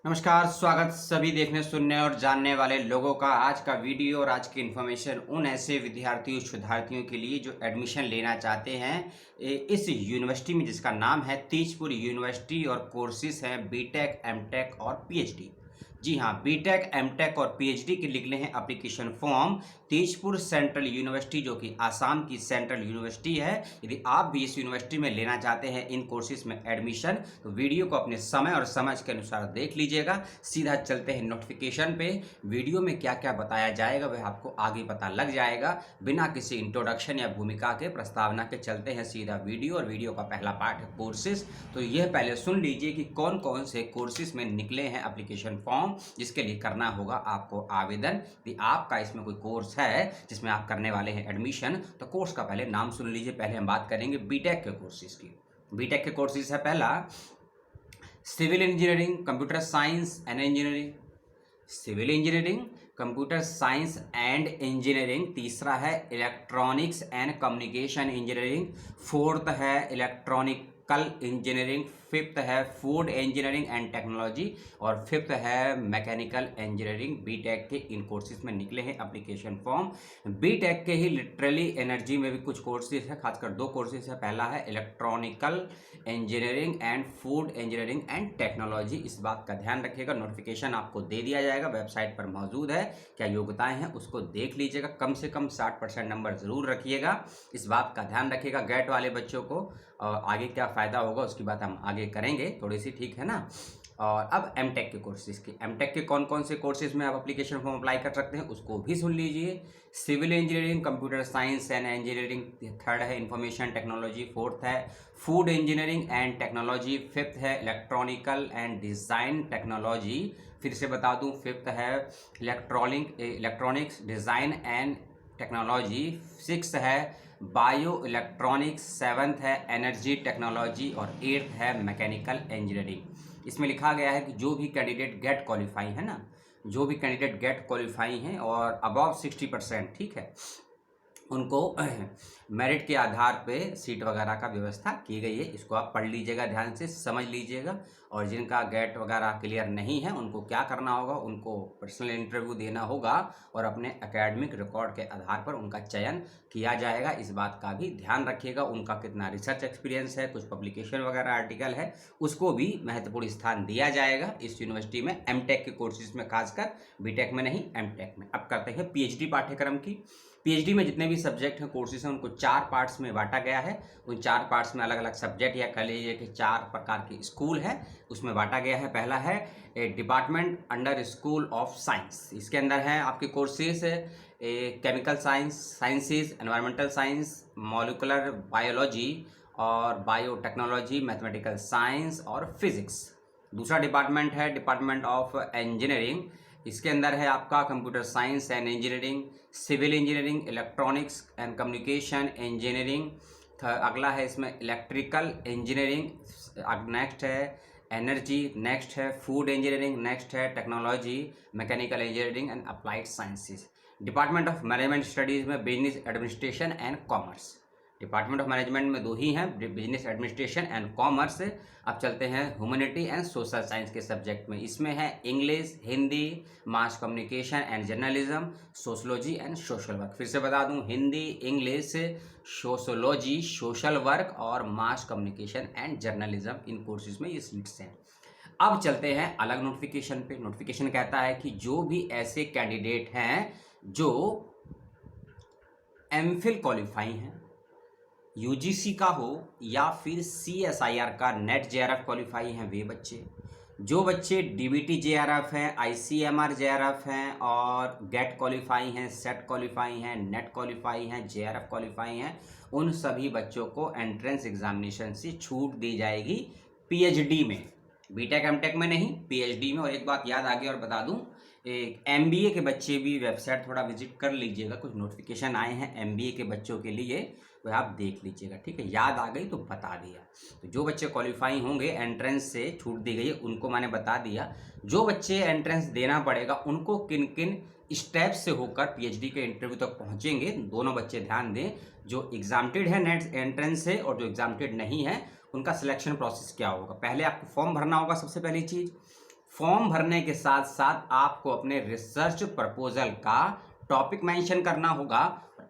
नमस्कार, स्वागत सभी देखने, सुनने और जानने वाले लोगों का। आज का वीडियो और आज की इन्फॉर्मेशन उन ऐसे विद्यार्थियों, शोधार्थियों के लिए जो एडमिशन लेना चाहते हैं इस यूनिवर्सिटी में, जिसका नाम है तेजपुर यूनिवर्सिटी और कोर्सेज हैं बीटेक, एमटेक और पीएचडी। जी हाँ, बीटेक, एमटेक और पीएचडी के निकले हैं application form Tezpur central university, जो कि आसाम की सेंट्रल यूनिवर्सिटी है। यदि आप भी इस यूनिवर्सिटी में लेना चाहते हैं इन कोर्सेज में एडमिशन, तो वीडियो को अपने समय और समझ के अनुसार देख लीजिएगा। सीधा चलते हैं नोटिफिकेशन पे। वीडियो में क्या क्या बताया जाएगा वह आपको आगे पता लग जाएगा। बिना किसी इंट्रोडक्शन या भूमिका के, प्रस्तावना के चलते हैं सीधा वीडियो। और वीडियो का पहला पार्ट है कोर्सेज। तो यह पहले सुन लीजिए कि कौन कौन से कोर्सेज में निकले हैं एप्लीकेशन फॉर्म, जिसके लिए करना होगा आपको आवेदन। यदि आपका इसमें कोई कोर्स है जिसमें आप करने वाले हैं एडमिशन, तो कोर्स का पहले नाम सुन लीजिए। पहले हम बात करेंगे बीटेक के कोर्सेज की। बीटेक के कोर्सेज है पहला civil engineering, computer science and engineering. Civil engineering, computer science and engineering. तीसरा है electronics and communication engineering. Fourth है इलेक्ट्रॉनिकल इंजीनियरिंग। फिफ्थ है फूड इंजीनियरिंग एंड टेक्नोलॉजी। और फिफ्थ है मैकेनिकल इंजीनियरिंग। बीटेक के इन कोर्सेज में निकले हैं एप्लीकेशन फॉर्म। बीटेक के ही लिटरली एनर्जी में भी कुछ कोर्सेज है, खासकर दो कोर्सेज है। पहला है electronical engineering and food engineering and technology. इस बात का ध्यान रखिएगा, नोटिफिकेशन आपको दे दिया जाएगा, वेबसाइट पर मौजूद है। क्या योग्यताएं हैं उसको देख लीजिएगा। कम से कम 60% नंबर जरूर रखिएगा, इस बात का ध्यान रखिएगा। गेट वाले बच्चों को आगे क्या फ़ायदा होगा उसकी बात हम आगे करेंगे थोड़ी सी, ठीक है ना। और अब एमटेक के कोर्सेज की, एमटेक के कौन कौन से कोर्सेज में आप एप्लीकेशन फॉर्म अप्लाई कर सकते हैं उसको भी सुन लीजिए। Civil engineering, computer science and engineering. Third है इंफॉर्मेशन टेक्नोलॉजी। फोर्थ है food engineering and technology. Fifth है इलेक्ट्रॉनिकल एंड डिज़ाइन टेक्नोलॉजी। फिर से बता दूं, फिफ्थ है electronics design and technology. Six है बायो इलेक्ट्रॉनिक्स। सेवन्थ है एनर्जी टेक्नोलॉजी। और एट्थ है मैकेनिकल इंजीनियरिंग। इसमें लिखा गया है कि जो भी कैंडिडेट गेट क्वालिफाई है ना, जो भी कैंडिडेट गेट क्वालिफाई हैं और अबव 60%, ठीक है, उनको मेरिट के आधार पे सीट वगैरह का व्यवस्था की गई है। इसको आप पढ़ लीजिएगा, ध्यान से समझ लीजिएगा। और जिनका गेट वगैरह क्लियर नहीं है उनको क्या करना होगा, उनको पर्सनल इंटरव्यू देना होगा और अपने एकेडमिक रिकॉर्ड के आधार पर उनका चयन किया जाएगा। इस बात का भी ध्यान रखिएगा। उनका कितना रिसर्च एक्सपीरियंस है, कुछ पब्लिकेशन वगैरह आर्टिकल है, उसको भी महत्वपूर्ण स्थान दिया जाएगा इस यूनिवर्सिटी में, एमटेक के कोर्सेज में खासकर, बीटेक में नहीं, एमटेक में। अब करते हैं पीएचडी पाठ्यक्रम की। पीएचडी में जितने भी सब्जेक्ट हैं, कोर्सेज हैं, उनको 4 पार्ट्स में बांटा गया है। उन 4 पार्ट्स में अलग अलग सब्जेक्ट, या कह लीजिए कि 4 प्रकार के स्कूल है, उसमें बांटा गया है। पहला है department under school of science. इसके अंदर है आपके courses chemical sciences, environmental science, molecular biology और बायोटेक्नोलॉजी, मैथमेटिकल साइंस और फिजिक्स। दूसरा डिपार्टमेंट है डिपार्टमेंट ऑफ इंजीनियरिंग। इसके अंदर है आपका computer science and engineering, civil engineering, electronics and communication engineering. अगला है इसमें इलेक्ट्रिकल इंजीनियरिंग। नेक्स्ट है एनर्जी। नेक्स्ट है फूड इंजीनियरिंग। नेक्स्ट है technology, mechanical engineering and applied sciences. Department of management studies में business administration and commerce. Department of management में 2 ही हैं, business administration and commerce. अब चलते हैं ह्यूमैनिटी एंड सोशल साइंस के सब्जेक्ट में। इसमें है English, Hindi, mass communication and journalism, sociology and social work. फिर से बता दूं, Hindi, English, sociology, social work और मास कम्युनिकेशन एंड जर्नलिज्म, इन कोर्सेज में ये सीट्स हैं। अब चलते हैं अलग नोटिफिकेशन पे। नोटिफिकेशन कहता है कि जो भी ऐसे कैंडिडेट हैं जो एमफिल क्वालिफाई हैं, यूजीसी का हो या फिर सीएसआईआर का नेट जेआरएफ क्वालिफाई हैं, वे बच्चे, जो बच्चे डीबीटी जेआरएफ हैं, आईसीएमआर जेआरएफ हैं और गेट क्वालिफाई हैं, सेट क्वालिफाई हैं, नेट क्वालिफाई हैं, जेआरएफ क्वालिफाई हैं, उन सभी बच्चों को एंट्रेंस एग्जामिनेशन से छूट दी जाएगी पीएचडी में। बीटेक एमटेक में नहीं, पीएचडी में। और एक बात याद आगे और बता दूं, एक एमबीए के बच्चे भी वेबसाइट थोड़ा विजिट कर लीजिएगा, कुछ नोटिफिकेशन आए हैं एमबीए के बच्चों के लिए, वह आप देख लीजिएगा, ठीक है। याद आ गई तो बता दिया। तो जो बच्चे क्वालिफाई होंगे, एंट्रेंस से छूट दी गई है, उनको मैंने बता दिया। जो बच्चे एंट्रेंस देना पड़ेगा, उनको किन किन स्टेप से होकर पीएचडी के इंटरव्यू तक पहुंचेंगे, दोनों बच्चे ध्यान दें। जो एग्जाम्टेड है नेट एंट्रेंस से और जो एग्जाम्टेड नहीं है, उनका सिलेक्शन प्रोसेस क्या होगा। पहले आपको फॉर्म भरना होगा, सबसे पहली चीज़ फॉर्म भरने के साथ साथ आपको अपने रिसर्च प्रपोजल का टॉपिक मेंशन करना होगा।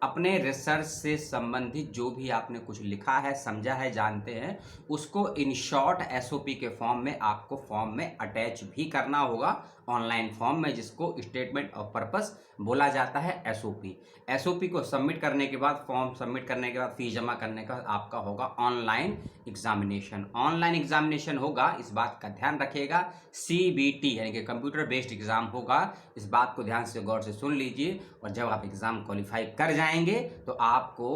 अपने रिसर्च से संबंधित जो भी आपने कुछ लिखा है, समझा है, जानते हैं, उसको इन शॉर्ट एसओपी के फॉर्म में आपको फॉर्म में अटैच भी करना होगा, ऑनलाइन फॉर्म में, जिसको स्टेटमेंट ऑफ पर्पस बोला जाता है, एसओपी। एसओपी को सबमिट करने के बाद, फॉर्म सबमिट करने के बाद, फीस जमा करने के बाद आपका होगा ऑनलाइन एग्जामिनेशन। ऑनलाइन एग्जामिनेशन होगा, इस बात का ध्यान रखिएगा, सीबीटी यानी कि कंप्यूटर बेस्ड एग्जाम होगा। इस बात को ध्यान से गौर से सुन लीजिए, और जब आप एग्जाम क्वालिफाई कर जाएंगे तो आपको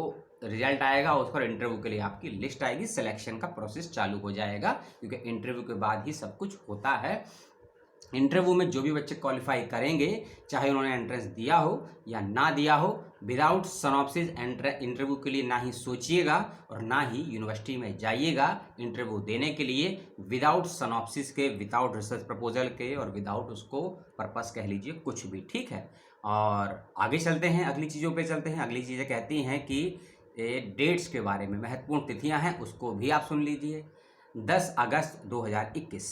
रिजल्ट आएगा, उस पर इंटरव्यू के लिए आपकी लिस्ट आएगी, सिलेक्शन का प्रोसेस चालू हो जाएगा, क्योंकि इंटरव्यू के बाद ही सब कुछ होता है। इंटरव्यू में जो भी बच्चे क्वालिफाई करेंगे, चाहे उन्होंने एंट्रेंस दिया हो या ना दिया हो, विदाउट सिनॉप्सिस इंटरव्यू के लिए ना ही सोचिएगा और ना ही यूनिवर्सिटी में जाइएगा इंटरव्यू देने के लिए विदाउट सिनॉप्सिस के, विदाउट रिसर्च प्रपोजल के, और विदाउट उसको पर्पस कह लीजिए कुछ भी, ठीक है। और आगे चलते हैं, अगली चीज़ों पे चलते हैं। अगली चीज़ें कहती हैं कि डेट्स के बारे में, महत्वपूर्ण तिथियां हैं, उसको भी आप सुन लीजिए। 10 अगस्त 2021,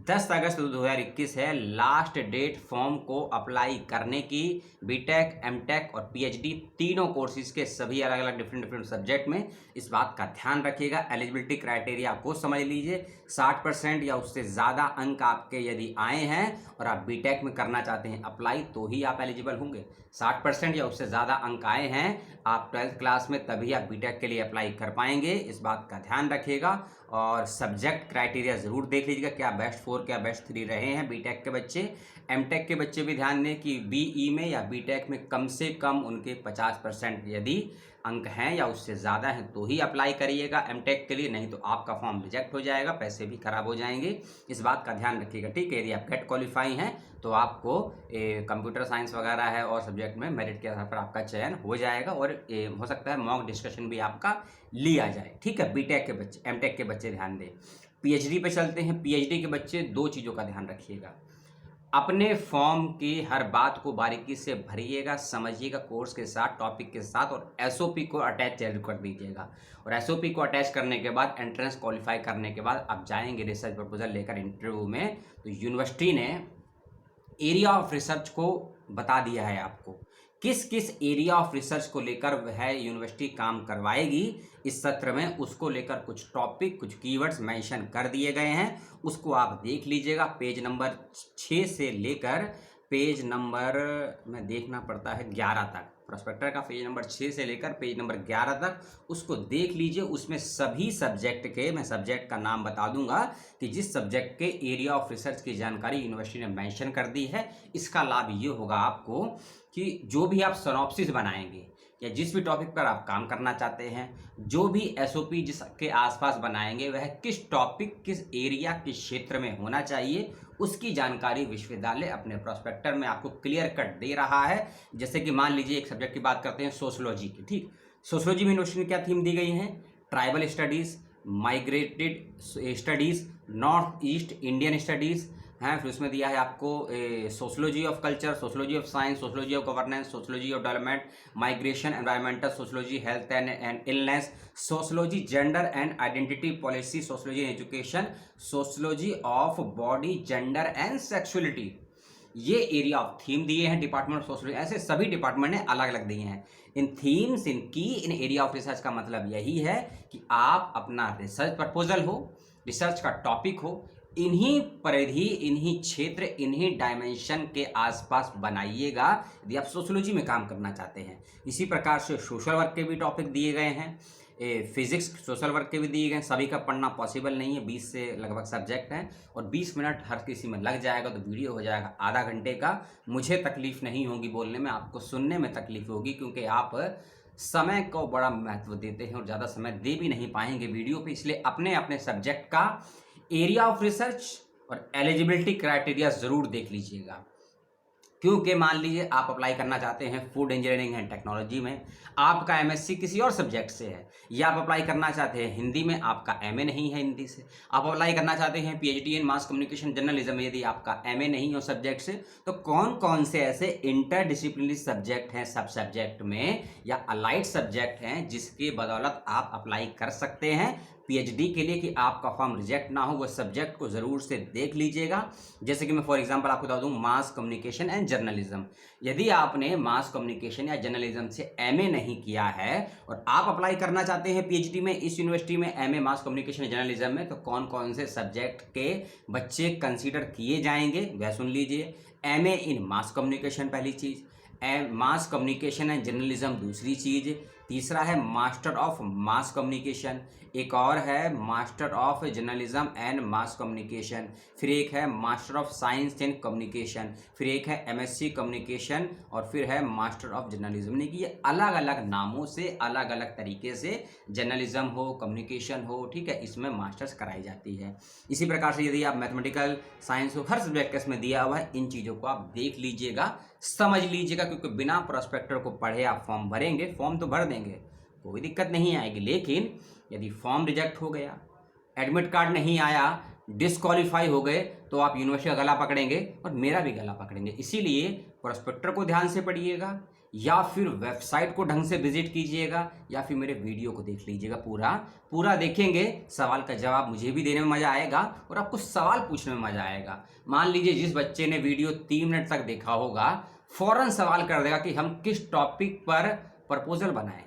10 अगस्त 2021 है लास्ट डेट फॉर्म को अप्लाई करने की। बीटेक, एमटेक और पीएचडी तीनों कोर्सेज के सभी अलग अलग डिफरेंट सब्जेक्ट में। इस बात का ध्यान रखिएगा। एलिजिबिलिटी क्राइटेरिया को समझ लीजिए। 60% या उससे ज़्यादा अंक आपके यदि आए हैं और आप बीटेक में करना चाहते हैं अप्लाई, तो ही आप एलिजिबल होंगे। 60% या उससे ज़्यादा अंक आए हैं आप 12th क्लास में, तभी आप बीटेक के लिए अप्लाई कर पाएंगे। इस बात का ध्यान रखिएगा। और सब्जेक्ट क्राइटेरिया ज़रूर देख लीजिएगा, क्या बेस्ट 4 क्या बेस्ट 3 रहे हैं बीटेक के बच्चे। एमटेक के बच्चे भी ध्यान दें कि बीई में या बीटेक में कम से कम उनके 50% यदि अंक हैं या उससे ज़्यादा हैं तो ही अप्लाई करिएगा एमटेक के लिए, नहीं तो आपका फॉर्म रिजेक्ट हो जाएगा, पैसे भी खराब हो जाएंगे। इस बात का ध्यान रखिएगा, ठीक है। यदि आप गेट क्वालिफाई हैं तो आपको कंप्यूटर साइंस वगैरह है और सब्जेक्ट में मेरिट के आधार पर आपका चयन हो जाएगा, और हो सकता है मॉक डिस्कशन भी आपका लिया जाए, ठीक है। बीटेक के बच्चे, एमटेक के बच्चे ध्यान दें। पीएचडी पे चलते हैं। पीएचडी के बच्चे 2 चीज़ों का ध्यान रखिएगा। अपने फॉर्म की हर बात को बारीकी से भरिएगा, समझिएगा, कोर्स के साथ, टॉपिक के साथ, और एसओपी को अटैच जरूर कर दीजिएगा। और एसओपी को अटैच करने के बाद, एंट्रेंस क्वालिफाई करने के बाद आप जाएंगे रिसर्च प्रपोजल लेकर इंटरव्यू में, तो यूनिवर्सिटी ने एरिया ऑफ रिसर्च को बता दिया है आपको, किस किस एरिया ऑफ रिसर्च को लेकर वह यूनिवर्सिटी काम करवाएगी इस सत्र में, उसको लेकर कुछ टॉपिक, कुछ कीवर्ड्स मेंशन कर दिए गए हैं। उसको आप देख लीजिएगा। पेज नंबर 6 से लेकर पेज नंबर में देखना पड़ता है 11 तक, प्रोस्पेक्टर का पेज नंबर 6 से लेकर पेज नंबर 11 तक, उसको देख लीजिए। उसमें सभी सब्जेक्ट के, मैं सब्जेक्ट का नाम बता दूंगा कि जिस सब्जेक्ट के एरिया ऑफ रिसर्च की जानकारी यूनिवर्सिटी ने मेंशन कर दी है। इसका लाभ ये होगा आपको कि जो भी आप सिनॉप्सिस बनाएंगे या जिस भी टॉपिक पर आप काम करना चाहते हैं, जो भी एसओपी जिसके आसपास बनाएंगे, वह किस टॉपिक, किस एरिया, किस क्षेत्र में होना चाहिए, उसकी जानकारी विश्वविद्यालय अपने प्रोस्पेक्टर में आपको क्लियर कट दे रहा है। जैसे कि मान लीजिए एक सब्जेक्ट की बात करते हैं सोशोलॉजी की, ठीक। सोशोलॉजी में यूनिवर्सिटी ने क्या थीम दी गई है? Tribal studies, migrated studies, north east Indian studies हैं। फिर उसमें दिया है आपको sociology of culture, sociology of science, sociology of governance, sociology of development, migration, environmental sociology, health and illness, sociology gender and identity policy, sociology in education, sociology of body, gender and sexuality. ये area of theme दिए हैं department of sociology. ऐसे सभी department ने अलग अलग दिए हैं इन थीम्स, इन एरिया ऑफ रिसर्च का मतलब यही है कि आप अपना रिसर्च प्रपोजल हो, रिसर्च का टॉपिक हो, इन्हीं परिधि, इन्हीं क्षेत्र, इन्हीं डायमेंशन के आसपास बनाइएगा यदि आप सोशोलॉजी में काम करना चाहते हैं। इसी प्रकार से सोशल वर्क के भी टॉपिक दिए गए हैं, फिजिक्स सोशल वर्क के भी दिए गए हैं। सभी का पढ़ना पॉसिबल नहीं है, 20 से लगभग सब्जेक्ट हैं और 20 मिनट हर किसी में लग जाएगा, तो वीडियो हो जाएगा आधा घंटे का। मुझे तकलीफ नहीं होगी बोलने में, आपको सुनने में तकलीफ होगी, क्योंकि आप समय को बड़ा महत्व देते हैं और ज़्यादा समय दे भी नहीं पाएंगे वीडियो पे। इसलिए अपने अपने सब्जेक्ट का एरिया ऑफ रिसर्च और एलिजिबिलिटी क्राइटेरिया ज़रूर देख लीजिएगा। क्योंकि मान लीजिए आप अप्लाई करना चाहते हैं फूड इंजीनियरिंग एंड टेक्नोलॉजी में, आपका एमएससी किसी और सब्जेक्ट से है, या आप अप्लाई करना चाहते हैं हिंदी में, आपका एमए नहीं है हिंदी से, आप अप्लाई करना चाहते हैं PhD in mass communication journalism, यदि आपका एमए नहीं हो सब्जेक्ट से, तो कौन कौन से ऐसे इंटरडिसिप्लिनरी सब्जेक्ट हैं सब सब्जेक्ट में, या अलाइड सब्जेक्ट हैं जिसके बदौलत आप अप्लाई कर सकते हैं, पीएचडी के लिए कि आपका फॉर्म रिजेक्ट ना हो, वो सब्जेक्ट को ज़रूर से देख लीजिएगा। जैसे कि मैं फॉर एग्जांपल आपको बता दूं, मास कम्युनिकेशन एंड जर्नलिज्म। यदि आपने मास कम्युनिकेशन या जर्नलिज्म से एमए नहीं किया है और आप अप्लाई करना चाहते हैं पीएचडी में इस यूनिवर्सिटी में एमए मास कम्युनिकेशन जर्नलिज्म में, तो कौन कौन से सब्जेक्ट के बच्चे कंसीडर किए जाएंगे वह सुन लीजिए। एमए इन मास कम्युनिकेशन पहली चीज़, मास कम्युनिकेशन एंड जर्नलिज्म दूसरी चीज़, तीसरा है मास्टर ऑफ मास कम्युनिकेशन, एक और है master of journalism and mass communication, फिर एक है master of science in communication, फिर एक है एमएससी कम्युनिकेशन और फिर है मास्टर ऑफ जर्नलिज्म। यानी कि ये अलग अलग नामों से अलग अलग तरीके से जर्नलिज्म हो, कम्युनिकेशन हो, ठीक है, इसमें मास्टर्स कराई जाती है। इसी प्रकार से यदि आप मैथमेटिकल साइंस हो, हर सब्जेक्ट इसमें दिया हुआ है, इन चीज़ों को आप देख लीजिएगा, समझ लीजिएगा, क्योंकि बिना प्रोस्पेक्टर को पढ़े आप फॉर्म भरेंगे, फॉर्म तो भर देंगे, कोई दिक्कत नहीं आएगी, लेकिन यदि फॉर्म रिजेक्ट हो गया, एडमिट कार्ड नहीं आया, डिस्क्वालीफाई हो गए, तो आप यूनिवर्सिटी का गला पकड़ेंगे और मेरा भी गला पकड़ेंगे। इसीलिए प्रोस्पेक्टर को ध्यान से पढ़िएगा, या फिर वेबसाइट को ढंग से विजिट कीजिएगा, या फिर मेरे वीडियो को देख लीजिएगा। पूरा देखेंगे, सवाल का जवाब मुझे भी देने में मज़ा आएगा और आपको सवाल पूछने में मज़ा आएगा। मान लीजिए जिस बच्चे ने वीडियो 3 मिनट तक देखा होगा, फौरन सवाल कर देगा कि हम किस टॉपिक पर प्रपोजल बनाएं।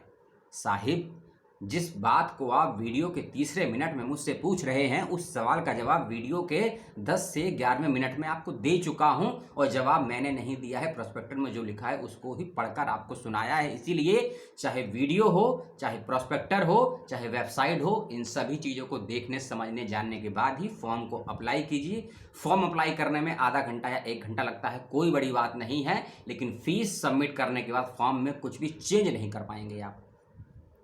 साहिब, जिस बात को आप वीडियो के तीसरे मिनट में मुझसे पूछ रहे हैं, उस सवाल का जवाब वीडियो के 10 से 11वें मिनट में आपको दे चुका हूं, और जवाब मैंने नहीं दिया है, प्रोस्पेक्टर में जो लिखा है उसको ही पढ़कर आपको सुनाया है। इसीलिए चाहे वीडियो हो, चाहे प्रोस्पेक्टर हो, चाहे वेबसाइट हो, इन सभी चीज़ों को देखने, समझने, जानने के बाद ही फॉर्म को अप्लाई कीजिए। फॉर्म अप्लाई करने में आधा घंटा या 1 घंटा लगता है, कोई बड़ी बात नहीं है, लेकिन फीस सबमिट करने के बाद फॉर्म में कुछ भी चेंज नहीं कर पाएंगे आप।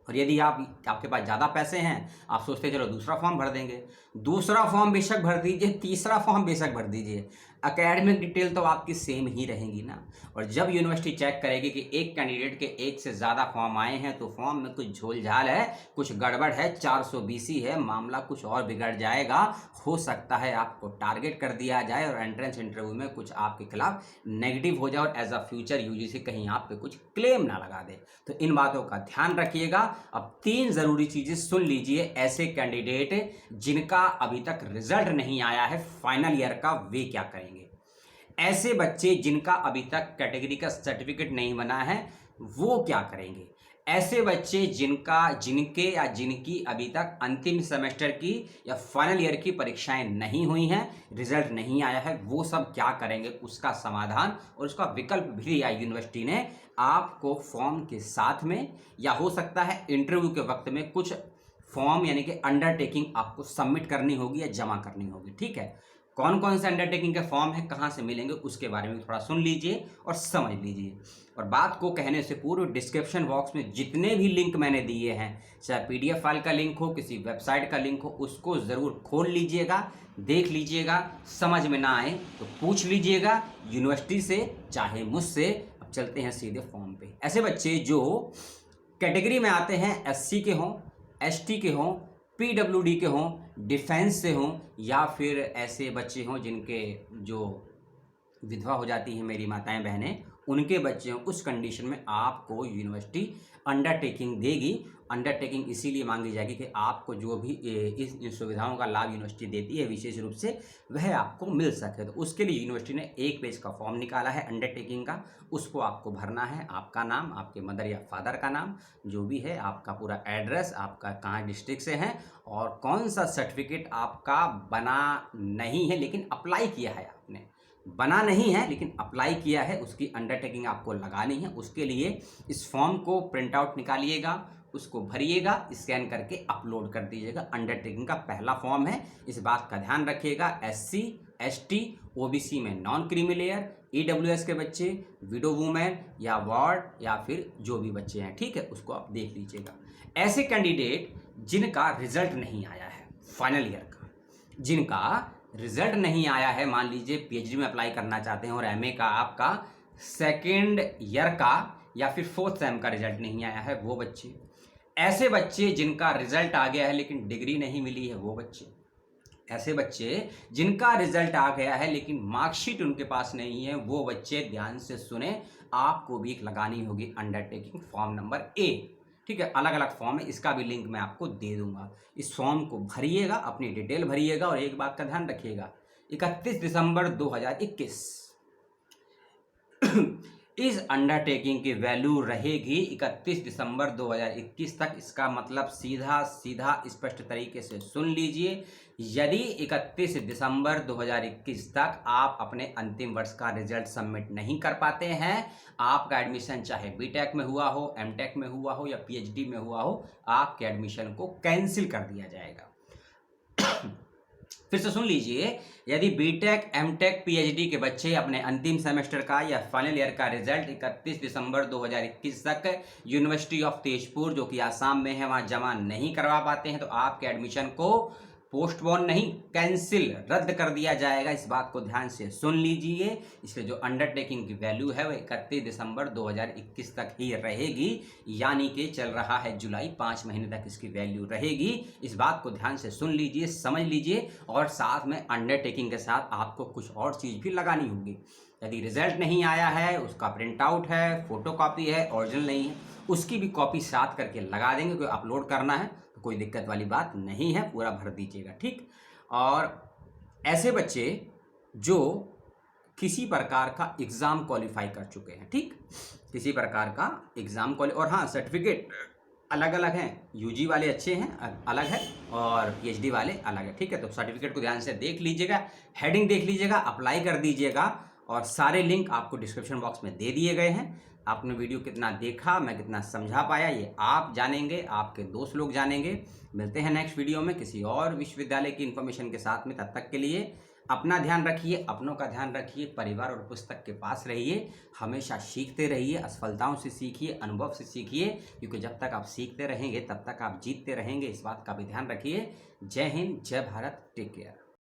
और यदि आपके पास ज़्यादा पैसे हैं, आप सोचते चलो दूसरा फॉर्म भर देंगे, दूसरा फॉर्म बेशक भर दीजिए, तीसरा फॉर्म बेशक भर दीजिए, एकेडमिक डिटेल तो आपकी सेम ही रहेंगी ना। और जब यूनिवर्सिटी चेक करेगी कि एक कैंडिडेट के 1 से ज़्यादा फॉर्म आए हैं, तो फॉर्म में कुछ झोल-झाल है, कुछ गड़बड़ है, 420 है, मामला कुछ और बिगड़ जाएगा, हो सकता है आपको टारगेट कर दिया जाए और एंट्रेंस इंटरव्यू में कुछ आपके खिलाफ नेगेटिव हो जाए और एज अ फ्यूचर यूजीसी कहीं आप पे कुछ क्लेम ना लगा दे। तो इन बातों का ध्यान रखिएगा। अब 3 ज़रूरी चीज़ें सुन लीजिए, ऐसे कैंडिडेट जिनका अभी तक रिजल्ट नहीं आया है फाइनल ईयर का, वे क्या करेंगे। ऐसे बच्चे जिनका अभी तक कैटेगरी का सर्टिफिकेट नहीं बना है, वो क्या करेंगे। ऐसे बच्चे जिनके या जिनकी अभी तक अंतिम सेमेस्टर की या फाइनल ईयर की परीक्षाएं नहीं हुई हैं, रिजल्ट नहीं आया है, वो सब क्या करेंगे, उसका समाधान और उसका विकल्प भी दिया यूनिवर्सिटी ने आपको फॉर्म के साथ में, या हो सकता है इंटरव्यू के वक्त में कुछ फॉर्म यानी कि अंडरटेकिंग आपको सबमिट करनी होगी या जमा करनी होगी। ठीक है, कौन कौन से अंडरटेकिंग के फॉर्म है, कहाँ से मिलेंगे, उसके बारे में थोड़ा सुन लीजिए और समझ लीजिए। और बात को कहने से पूर्व डिस्क्रिप्शन बॉक्स में जितने भी लिंक मैंने दिए हैं, चाहे पीडीएफ फाइल का लिंक हो, किसी वेबसाइट का लिंक हो, उसको ज़रूर खोल लीजिएगा, देख लीजिएगा, समझ में ना आए तो पूछ लीजिएगा यूनिवर्सिटी से, चाहे मुझसे। अब चलते हैं सीधे फॉर्म पे। ऐसे बच्चे जो कैटेगरी में आते हैं, एससी के हों, एसटी के हों, पीडब्ल्यूडी के हों, डिफेंस से हों, या फिर ऐसे बच्चे हों जिनके जो विधवा हो जाती हैं मेरी माताएं बहनें, उनके बच्चे हों, उस कंडीशन में आपको यूनिवर्सिटी अंडरटेकिंग देगी। अंडरटेकिंग इसीलिए मांगी जाएगी कि आपको जो भी इस सुविधाओं का लाभ यूनिवर्सिटी देती है विशेष रूप से, वह आपको मिल सके। तो उसके लिए यूनिवर्सिटी ने 1 पेज का फॉर्म निकाला है अंडरटेकिंग का, उसको आपको भरना है। आपका नाम, आपके मदर या फादर का नाम जो भी है, आपका पूरा एड्रेस, आपका कहाँ डिस्ट्रिक्ट से है, और कौन सा सर्टिफिकेट आपका बना नहीं है लेकिन अप्लाई किया है आपने, बना नहीं है लेकिन अप्लाई किया है, उसकी अंडरटेकिंग आपको लगानी है। उसके लिए इस फॉर्म को प्रिंट आउट निकालिएगा, उसको भरिएगा, स्कैन करके अपलोड कर दीजिएगा। अंडरटेकिंग का पहला फॉर्म है, इस बात का ध्यान रखिएगा। एससी, एसटी, ओबीसी में नॉन क्रीमी लेयर, ईडब्ल्यूएस के बच्चे, विडो वुमेन या वार्ड या फिर जो भी बच्चे हैं, ठीक है, उसको आप देख लीजिएगा। ऐसे कैंडिडेट जिनका रिजल्ट नहीं आया है फाइनल ईयर का, जिनका रिजल्ट नहीं आया है, मान लीजिए पीएचडी में अप्लाई करना चाहते हैं और एमए का आपका 2nd ईयर का या फिर 4th सेम का रिजल्ट नहीं आया है, वो बच्चे। ऐसे बच्चे जिनका रिजल्ट आ गया है लेकिन डिग्री नहीं मिली है, वो बच्चे। ऐसे बच्चे जिनका रिजल्ट आ गया है लेकिन मार्कशीट उनके पास नहीं है, वो बच्चे ध्यान से सुने, आपको भी लगानी होगी अंडरटेकिंग फॉर्म नंबर ए। ठीक है, अलग अलग फॉर्म है, इसका भी लिंक मैं आपको दे दूंगा। इस फॉर्म को भरिएगा, अपनी डिटेल भरिएगा और एक बात का ध्यान रखिएगा, 31 दिसंबर 2021 इस अंडरटेकिंग की वैल्यू रहेगी 31 दिसंबर 2021 तक। इसका मतलब सीधा सीधा स्पष्ट तरीके से सुन लीजिए, यदि 31 दिसंबर 2021 तक आप अपने अंतिम वर्ष का रिजल्ट सबमिट नहीं कर पाते हैं, आपका एडमिशन चाहे बीटेक में हुआ हो, एमटेक में हुआ हो या पीएचडी में हुआ हो, आपके एडमिशन को कैंसिल कर दिया जाएगा। फिर से सुन लीजिए, यदि बीटेक, एमटेक, पीएचडी के बच्चे अपने अंतिम सेमेस्टर का या फाइनल ईयर का रिजल्ट 31 दिसंबर 2021 तक यूनिवर्सिटी ऑफ तेजपुर जो कि आसाम में है वहां जमा नहीं करवा पाते हैं, तो आपके एडमिशन को पोस्टपोन नहीं, कैंसिल, रद्द कर दिया जाएगा। इस बात को ध्यान से सुन लीजिए। इसलिए जो अंडरटेकिंग की वैल्यू है वो 31 दिसंबर 2021 तक ही रहेगी, यानी कि चल रहा है जुलाई, 5 महीने तक इसकी वैल्यू रहेगी। इस बात को ध्यान से सुन लीजिए, समझ लीजिए, और साथ में अंडरटेकिंग के साथ आपको कुछ और चीज़ भी लगानी होगी। यदि रिजल्ट नहीं आया है, उसका प्रिंट आउट है, फोटो कॉपी है, ओरिजिनल नहीं है, उसकी भी कॉपी साथ करके लगा देंगे। कोई अपलोड करना है तो कोई दिक्कत वाली बात नहीं है, पूरा भर दीजिएगा, ठीक। और ऐसे बच्चे जो किसी प्रकार का एग्ज़ाम क्वालिफाई कर चुके हैं, ठीक, किसी प्रकार का एग्ज़ाम और हाँ, सर्टिफिकेट अलग अलग हैं, यूजी वाले अच्छे हैं, अलग है, और पीएचडी वाले अलग है, ठीक है। तो सर्टिफिकेट को ध्यान से देख लीजिएगा, हेडिंग देख लीजिएगा, अप्लाई कर दीजिएगा, और सारे लिंक आपको डिस्क्रिप्शन बॉक्स में दे दिए गए हैं। आपने वीडियो कितना देखा, मैं कितना समझा पाया, ये आप जानेंगे, आपके दोस्त लोग जानेंगे। मिलते हैं नेक्स्ट वीडियो में किसी और विश्वविद्यालय की इन्फॉर्मेशन के साथ में। तब तक के लिए अपना ध्यान रखिए, अपनों का ध्यान रखिए, परिवार और पुस्तक के पास रहिए, हमेशा सीखते रहिए, असफलताओं से सीखिए, अनुभव से सीखिए, क्योंकि जब तक आप सीखते रहेंगे तब तक आप जीतते रहेंगे। इस बात का भी ध्यान रखिए। जय हिंद, जय भारत, टेक केयर।